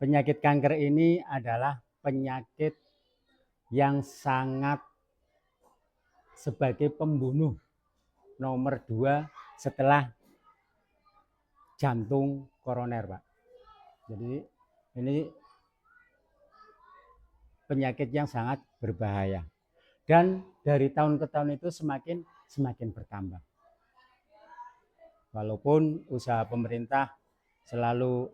Penyakit kanker ini adalah penyakit yang sangat sebagai pembunuh nomor 2 setelah jantung koroner, Pak. Jadi ini penyakit yang sangat berbahaya. Dan dari tahun ke tahun itu semakin bertambah. Walaupun usaha pemerintah selalu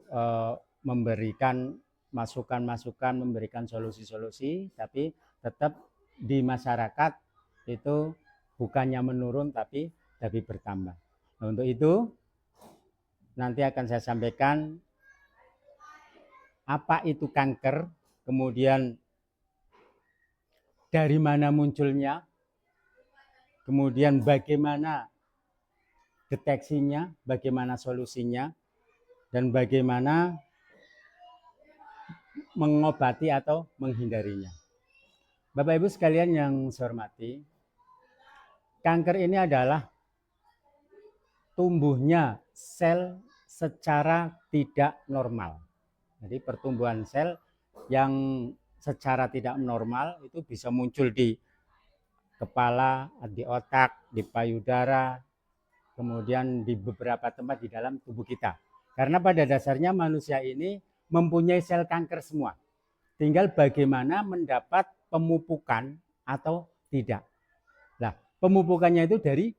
memberikan masukan-masukan, memberikan solusi-solusi, tapi tetap di masyarakat itu bukannya menurun tapi bertambah. Nah, untuk itu nanti akan saya sampaikan apa itu kanker, kemudian dari mana munculnya, kemudian bagaimana deteksinya, bagaimana solusinya, dan bagaimana mengobati atau menghindarinya. Bapak Ibu sekalian yang saya hormati, kanker ini adalah tumbuhnya sel secara tidak normal. Jadi pertumbuhan sel yang secara tidak normal itu bisa muncul di kepala, di otak, di payudara, kemudian di beberapa tempat di dalam tubuh kita. Karena pada dasarnya manusia ini mempunyai sel kanker semua. Tinggal bagaimana mendapat pemupukan atau tidak. Nah, pemupukannya itu dari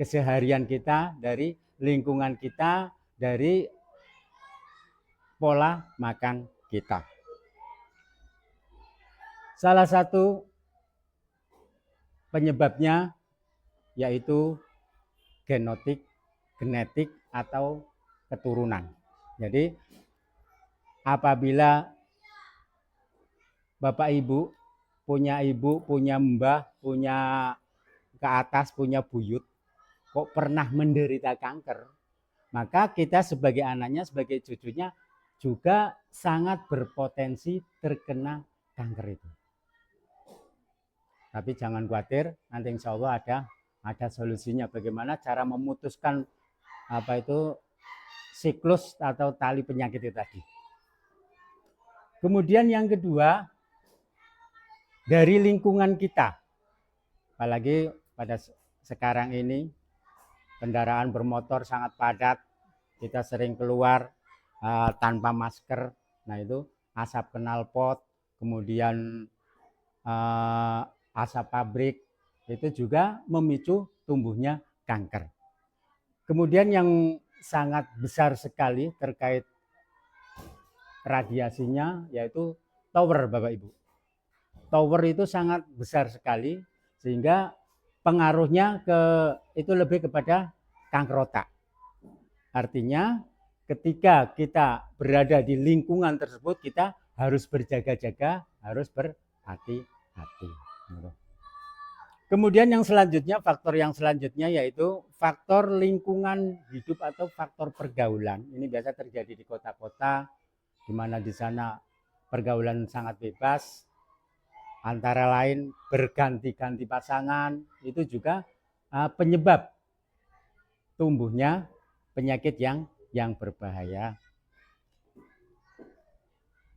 keseharian kita, dari lingkungan kita, dari pola makan kita. Salah satu penyebabnya yaitu genetik atau keturunan. Jadi apabila Bapak Ibu, punya mbah, punya ke atas, punya buyut, kok pernah menderita kanker, maka kita sebagai anaknya, sebagai cucunya juga sangat berpotensi terkena kanker itu. Tapi jangan khawatir, nanti insya Allah ada solusinya. Bagaimana cara memutuskan siklus atau tali penyakit itu tadi. Kemudian yang kedua, dari lingkungan kita. Apalagi pada sekarang ini kendaraan bermotor sangat padat, kita sering keluar tanpa masker. Nah itu asap knalpot, kemudian asap pabrik, itu juga memicu tumbuhnya kanker. Kemudian yang sangat besar sekali terkait radiasinya yaitu tower, Bapak Ibu. Tower itu sangat besar sekali sehingga pengaruhnya itu lebih kepada kanker otak. Artinya ketika kita berada di lingkungan tersebut kita harus berjaga-jaga, harus berhati-hati. Kemudian faktor yang selanjutnya yaitu faktor lingkungan hidup atau faktor pergaulan. Ini biasa terjadi di kota-kota di mana di sana pergaulan sangat bebas. Antara lain berganti-ganti pasangan, itu juga penyebab tumbuhnya penyakit yang berbahaya.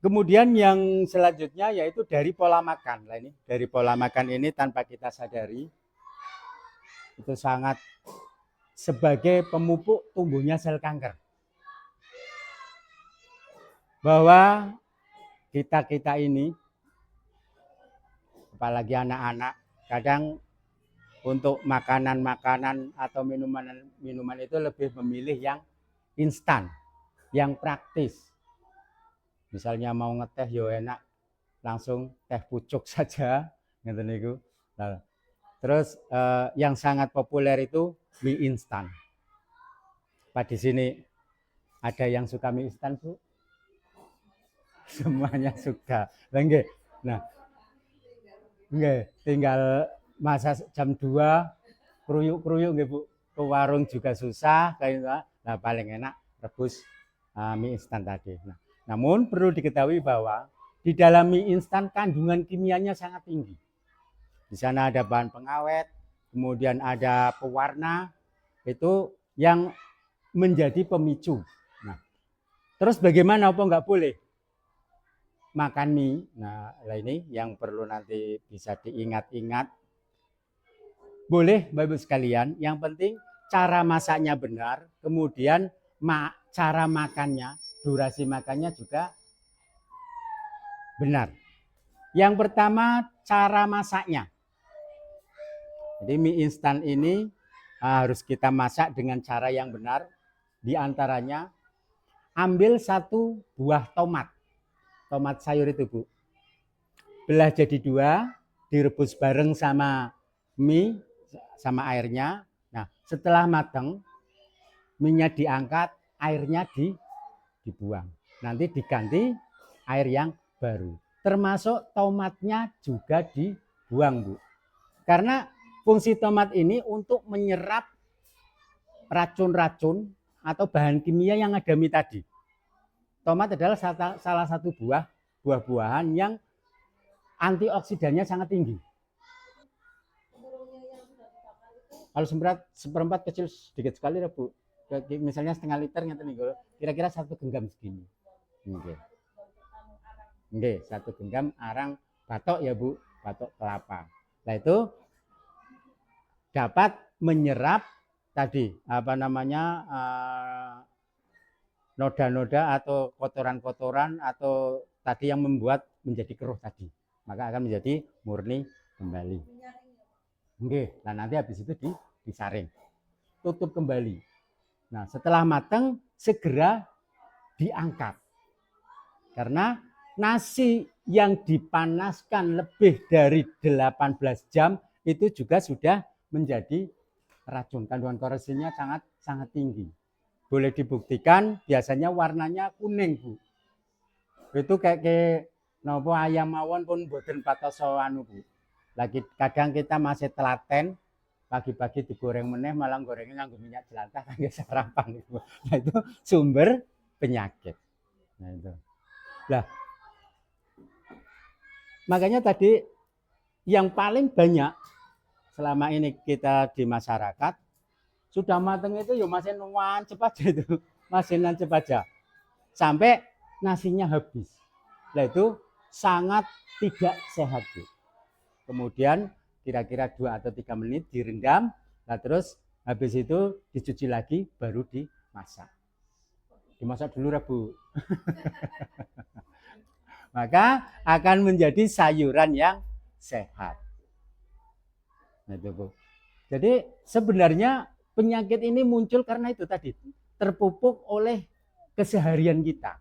Kemudian yang selanjutnya yaitu dari pola makan. Nah, ini dari pola makan ini tanpa kita sadari itu sangat sebagai pemupuk tumbuhnya sel kanker. Bahwa kita ini, apalagi anak-anak, kadang untuk makanan-makanan atau minuman itu lebih memilih yang instan, yang praktis. Misalnya mau ngeteh yo enak, langsung teh pucuk saja, ngeten niku. Nah, terus yang sangat populer itu mie instan. Pak di sini ada yang suka mie instan, Bu? Semuanya suka. Nah, tinggal masa jam 2 kruyuk-kruyuk nggih Bu. Ke warung juga susah kayak gitu. Nah, paling enak rebus mie instan tadi. Nah, namun perlu diketahui bahwa di dalam mie instan kandungan kimianya sangat tinggi. Di sana ada bahan pengawet, kemudian ada pewarna, itu yang menjadi pemicu. Nah, terus bagaimana apa nggak boleh? makan mie. Nah, ini yang perlu nanti bisa diingat-ingat. Boleh Bapak Ibu sekalian, yang penting cara masaknya benar, kemudian cara makannya, durasi makannya juga benar. Yang pertama, cara masaknya. Jadi mie instan ini harus kita masak dengan cara yang benar. Di antaranya, ambil 1 buah tomat. Tomat sayur itu, Bu. Belah jadi 2, direbus bareng sama mie, sama airnya. Nah, setelah matang, mie-nya diangkat, airnya dibuang. Nanti diganti air yang baru. Termasuk tomatnya juga dibuang, Bu. Karena fungsi tomat ini untuk menyerap racun-racun atau bahan kimia yang ada mie tadi. Tomat adalah salah satu buah-buahan yang antioksidannya sangat tinggi. Kalau seperempat kecil sedikit sekali ya, Bu. Misalnya setengah liter kira-kira 1 genggam segini. Oke, 1 genggam arang batok ya, Bu, batok kelapa. Nah, itu dapat menyerap tadi noda-noda atau kotoran-kotoran atau tadi yang membuat menjadi keruh tadi, maka akan menjadi murni kembali. Oke, nah nanti habis itu disaring, tutup kembali. Nah, setelah matang segera diangkat, karena nasi yang dipanaskan lebih dari 18 jam itu juga sudah menjadi racun. Kandungan korosinya sangat tinggi. Boleh dibuktikan biasanya warnanya kuning, Bu. Itu kayak nopo ayam mawon pun boten patos anu, Bu. Lagi kadang kita masih telaten, pagi-pagi digoreng meneh malah gorengnya nganggo minyak jelantah kangge sarapan itu. Nah, itu sumber penyakit. Nah, itu. Lah, makanya tadi yang paling banyak selama ini kita di masyarakat sudah matang itu ya masih nancep aja itu, masih nancep aja sampai nasinya habis. Nah, itu sangat tidak sehat, Bu. Kemudian kira-kira 2 atau 3 menit direndam, nah terus habis itu dicuci lagi baru dimasak. Dimasak dulu, Bu. Maka akan menjadi sayuran yang sehat. Nah, itu, Bu. Jadi sebenarnya penyakit ini muncul karena itu tadi, terpupuk oleh keseharian kita.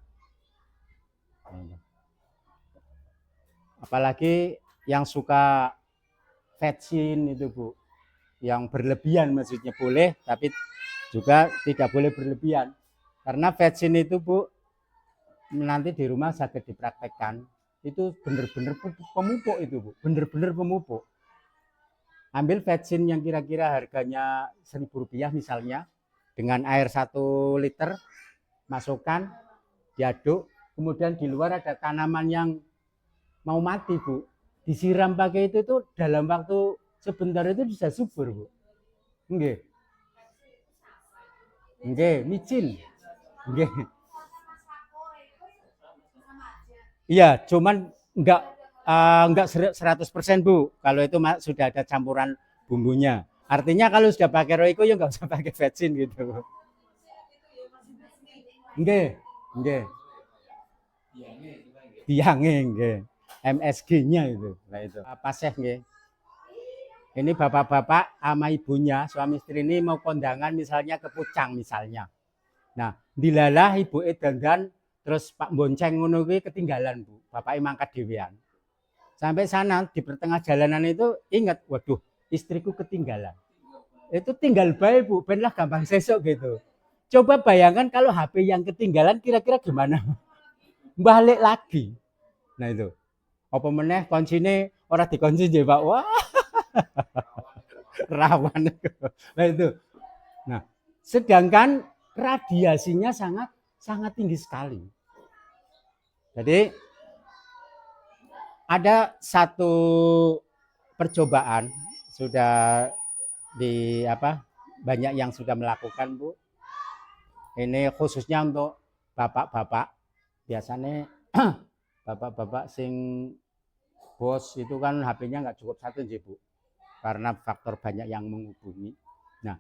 Apalagi yang suka vetsin itu, Bu, yang berlebihan, maksudnya boleh tapi juga tidak boleh berlebihan, karena vetsin itu, Bu, nanti di rumah sakit dipraktekkan itu benar-benar pemupuk itu, Bu, benar-benar pemupuk. Ambil vetsin yang kira-kira harganya Rp1.000 misalnya, dengan air 1 liter, masukkan, diaduk, kemudian di luar ada tanaman yang mau mati, Bu, disiram pakai itu tuh dalam waktu sebentar itu bisa subur, Bu. Nggih. Nggih, micin. Nggih. Iya, cuman enggak 100%, Bu. Kalau itu sudah ada campuran bumbunya. Artinya kalau sudah pakai roiko ya enggak usah pakai vetsin gitu. Nggih. Nggih. Biange nggih. MSG-nya itu. Nah, itu. Paseh nggih. Ini bapak-bapak sama ibunya, suami istri ini mau kondangan misalnya ke Pucang misalnya. Nah, dilalah ibu dandan terus Pak bonceng ngono kuwi ketinggalan, Bu. Bapake mangkat dhewean. Sampai sana di pertengah jalanan itu ingat, waduh, istriku ketinggalan. Itu tinggal bae, Bu, ben lah gampang sesuk gitu. Coba bayangkan kalau HP yang ketinggalan kira-kira gimana? Balik lagi. Nah, itu. Apa meneh kuncine ora dikunci nggih, Pak. Wah. Rawan. Nah, itu. Nah, sedangkan radiasinya sangat tinggi sekali. Jadi ada satu percobaan sudah banyak yang sudah melakukan, Bu. Ini khususnya untuk bapak-bapak. Biasanya bapak-bapak sing bos itu kan HP-nya nggak cukup satu sih Bu, karena faktor banyak yang menghubungi. Nah,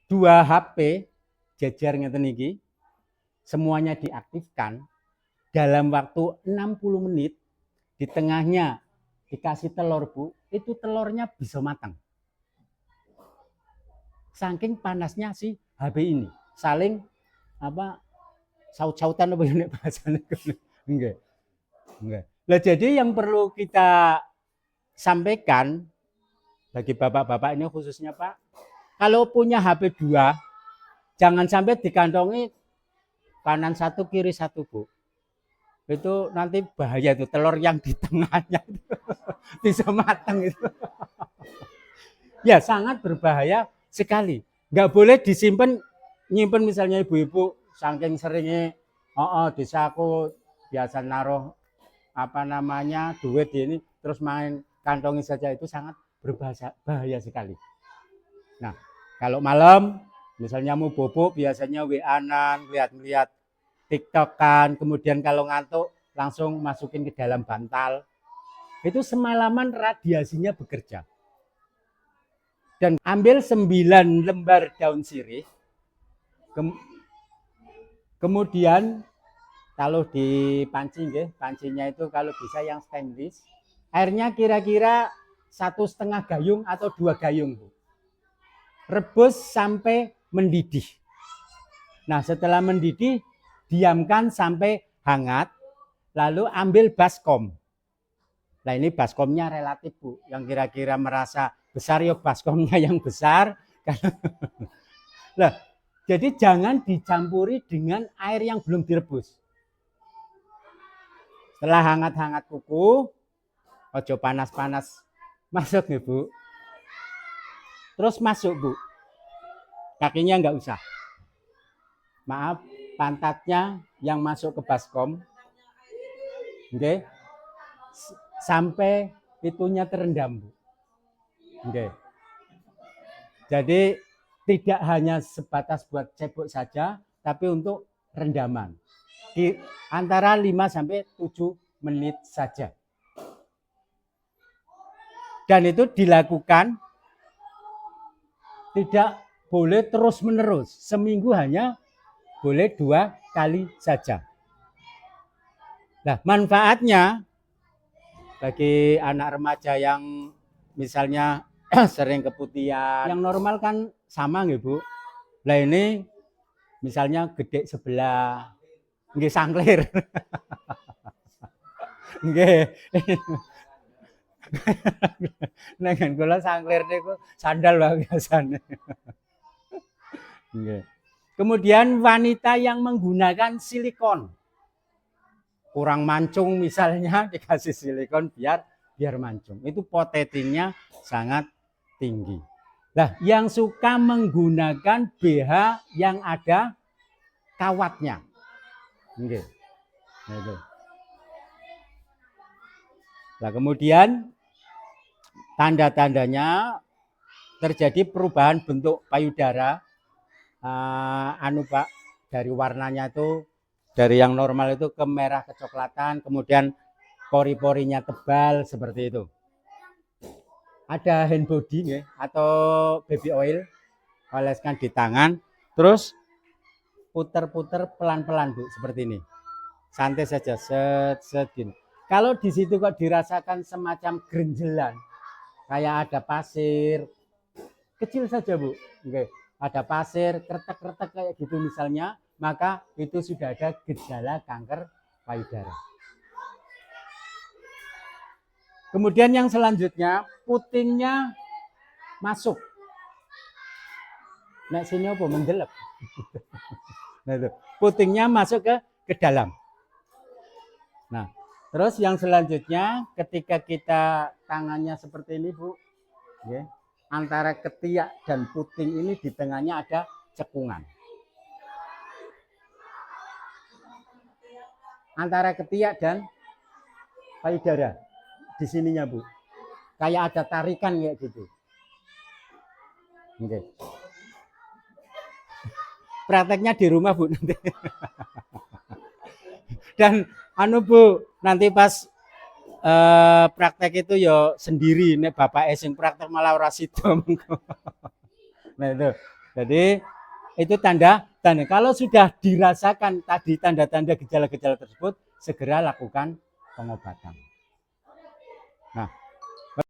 2 HP jejer ngeten iki semuanya diaktifkan dalam waktu 60 menit, di tengahnya dikasih telur Bu, itu telurnya bisa matang. Saking panasnya si HP ini, saling apa saut-sautan apa ini bahasanya. Enggak. Enggak. Nah, jadi yang perlu kita sampaikan bagi bapak-bapak ini khususnya Pak, kalau punya HP 2, jangan sampai dikantongi kanan satu kiri satu Bu. Itu nanti bahaya itu telur yang di tengahnya itu bisa matang itu. Ya sangat berbahaya sekali. Nggak boleh disimpan, nyimpen misalnya ibu-ibu saking seringnya, di saku biasa naruh apa namanya duit ini terus main kantongi saja, itu sangat berbahaya sekali. Nah, kalau malam misalnya mau bobo biasanya WA-an, lihat-lihat TikTok kan, kemudian kalau ngantuk langsung masukin ke dalam bantal. Itu semalaman radiasinya bekerja. Dan ambil 9 lembar daun sirih, kemudian kalau dipancing ya, pancinya itu kalau bisa yang stainless, airnya kira-kira 1,5 gayung atau 2 gayung Bu. Rebus sampai mendidih. Nah setelah mendidih diamkan sampai hangat, lalu ambil baskom. Nah ini baskomnya relatif Bu, yang kira-kira merasa besar ya baskomnya yang besar. Nah, jadi jangan dicampuri dengan air yang belum direbus. Setelah hangat-hangat kuku, ojo panas-panas, masuk nih Bu. Terus masuk Bu, kakinya nggak usah. Maaf, pantatnya yang masuk ke baskom, okay, sampai itunya terendam Bu. Okay. Jadi tidak hanya sebatas buat cebok saja, tapi untuk rendaman. Di antara 5 sampai 7 menit saja. Dan itu dilakukan tidak boleh terus-menerus. Seminggu hanya boleh 2 kali saja. Nah, manfaatnya bagi anak remaja yang misalnya sering keputihan, yang normal kan sama nggih Bu. Lah ini misalnya gede sebelah, nggih sangklir. Nggih. Nengen kula sangklir niku sandal wae biasane. Nggih. Kemudian wanita yang menggunakan silikon, kurang mancung misalnya dikasih silikon biar mancung. Itu potensinya sangat tinggi. Nah, yang suka menggunakan BH yang ada kawatnya. Nggih. Nah, kemudian tanda-tandanya terjadi perubahan bentuk payudara, Pak, dari warnanya itu dari yang normal itu ke merah kecoklatan, kemudian pori-porinya tebal seperti itu. Ada hand body ya, atau baby oil, oleskan di tangan, terus puter-puter pelan-pelan Bu, seperti ini. Santai saja, set gini. Kalau di situ kok dirasakan semacam gerenjelan, kayak ada pasir, kecil saja Bu, oke. Ada pasir, kretek-kretek kayak gitu misalnya, maka itu sudah ada gejala kanker payudara. Kemudian yang selanjutnya, putingnya masuk. Nah sini apa mendelep. Nah itu, putingnya masuk ke dalam. Nah, terus yang selanjutnya ketika kita tangannya seperti ini Bu, ya, antara ketiak dan puting ini di tengahnya ada cekungan. Antara ketiak dan payudara di sininya Bu, kayak ada tarikan kayak gitu. Oke. Prakteknya di rumah Bu nanti. Dan anu Bu, nanti pas praktek itu ya sendiri, nek bapak sing praktek malah ora sida. Nah itu, jadi itu tanda. Kalau sudah dirasakan tadi tanda-tanda gejala-gejala tersebut, segera lakukan pengobatan. Nah,